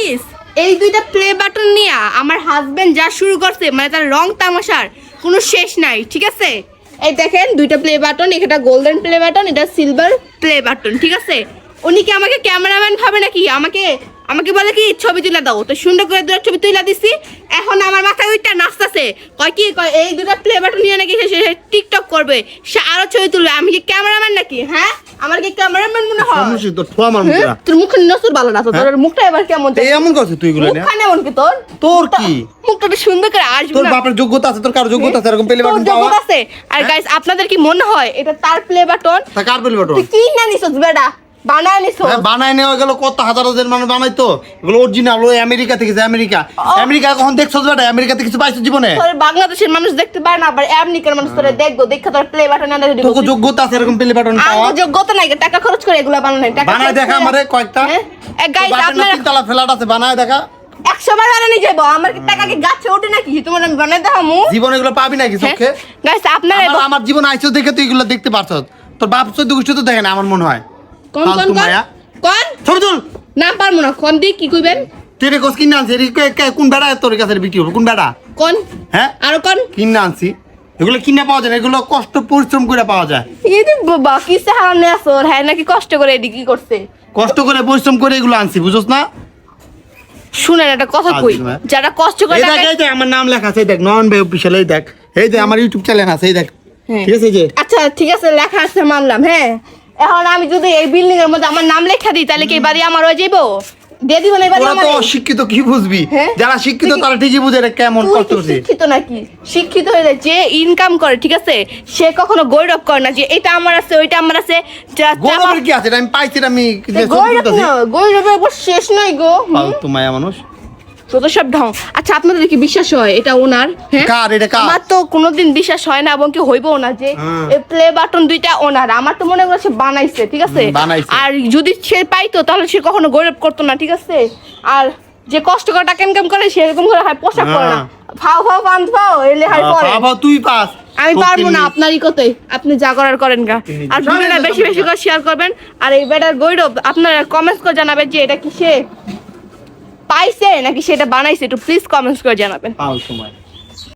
Guys এই দুইটা play button নিয়ে আমার হাজবেন্ড যা শুরু করছে মানে তার রং তামাশার কোনো শেষ নাই ঠিক আছে এই দেখেন দুইটা প্লে বাটন এটা গোল্ডেন প্লে বাটন এটা সিলভার প্লে বাটন ঠিক আছে উনি কি আমাকে ক্যামেরাম্যান ভাবে নাকি আমাকে বলে কি ছবি তুলে দাও তো সুন্দর করে দুটো ছবি তুলে দিছি এখন আমার মাথায় ওইটা নাচতেছে কয় এই দুটো প্লে বাটন নিয়ে নাকি সে টিকটক করবে সে আরো ছবি তুলবে আমি কি ক্যামেরাম্যান নাকি হ্যাঁ আমার কি ক্যামেরাম্যান মনে হয় সমস্যা তো ঠোয়া মার মুখরা তোর মুখ নসুর ভালো না তোর মুখটা এবার কেমন এই এমন করছিস তুই এগুলো না মুখখানে এমন কি তোর কি মুখটা তো সুন্দর করে আসবে তোর বাপের যোগ্যতা আছে তোর কার যোগ্যতা আছে এরকম প্লে বাটন পাওয়া যোগ্যতা আছে আর গাইস আপনাদের কি মনে হয় এটা তার প্লে বাটন তা কার প্লে বাটন তুই কি না নিছস বেডা বানায় নিছস বানায় নেওয়া গেল কত হাজার হাজার মানুষ বানাইতো এগুলো অরিজিনাল ওই আমেরিকা থেকে যায় আমেরিকা কখন দেখছস বেটা আমেরিকাতে কিছু পাইছো জীবনে তোর বাংলাদেশের মানুষ দেখতে পারে না আবার আমেরিকার মানুষ তোরে দেখবো দেখা তোর প্লে বাটন আনে দিব তোর যোগ্যতা আছে এরকম প্লে বাটন পাওয়া আমার যোগ্যতা নাই টাকা খরচ করে এগুলা বানাই টাকা বানায় দেখা আমারে কয়েকটা গাইস আপনারা তিনতলা ফ্ল্যাট আছে বানায় দেখা 100 বার বানানি যাবো আমার কি টাকা কি গাছে ওঠে নাকি তোমার আমি বানাই দেখামু জীবন এগুলো পাবি নাকি চোখে গাইস আপনারা আমার জীবন আইছো দেখে তুই এগুলো দেখতে পারছস তোর বাপ চোদ্দ গোষ্ঠী তো দেখে না আমার মনে হয় কোন ছবি তুল না পারবো না কোন দি কি কইবেন তেরে কোস কিনে আনছি কোন বেড়া তোর কাছে বিক্রি হবে কোন বেড়া কোন হ্যাঁ আর কোন কিনে আনছি এগুলো কিনে পাওয়া যায় না এগুলো কষ্ট পরিশ্রম করে পাওয়া যায় এই বাবা কি সাহানে আসর হ্যাঁ নাকি কষ্ট করে এডি কি করছে কষ্ট করে পরিশ্রম করে এগুলো আনছি বুঝছস না শুনেন একটা কথা কই যারা কষ্ট করে এই দেখ আমার নাম লেখা আছে এই দেখ নন ভাই অফিশিয়াল এই দেখ এই যে আমার ইউটিউব চ্যানেল আছে এই দেখ ঠিক আছে যে আচ্ছা ঠিক আছে লেখা আছে মানলাম হ্যাঁ এখন আমি যদি এই বিল্ডিং এর মধ্যে আমার নাম লেখা দিই তাহলে কি এই বাড়ি আমার হয়ে যাইবো দিয়ে দিব না এই বাড়ি তোরা আমার তো অশিক্ষিত কি বুঝবি হ্যাঁ? যারা শিক্ষিত তারা ঠিকই বুঝে এটা কেমন তুই কষ্ট কি করছে শিক্ষিত নাকি শিক্ষিত হইলে যে ইনকাম করে ঠিক আছে সে কখনো গৌরব করে না যে এটা আমার আছে ওইটা আমার আছে গৌরবের কি আছে এটা আমি পাইছি আমি গৌরবের উপর শেষ নাই গো ফালতু মায়া মানুষ যত সব ঢং আচ্ছা আপনাদের কি বিশ্বাস হয় এটা ওনার হ্যাঁ কার এটা কার আমার তো কোনোদিন বিশ্বাস হয় না এবং কি হইবও না যে এই প্লে বাটন দুইটা ওনার আমার তো মনে হয় সে বানাইছে ঠিক আছে আর যদি সে পাইতো তাহলে সে কখনো গৌরব করতো না ঠিক আছে আর যে কষ্ট করে টাকা ইনকাম করে সেরকম করে হয় পোশাক পরে না ফাও পান ফাও এলে হয় পরে তুই পাস আমি পারবো না আপনারই কতই আপনি যা করার করেন গা আর ভিডিওটা বেশি বেশি করে শেয়ার করবেন আর এই বেটার গৌরব আপনারা কমেন্টস করে জানাবেন যে এটা কি সে পাইছে নাকি সেটা বানাইছে একটু প্লিজ কমেন্টস করে জানাবেন পাও সময়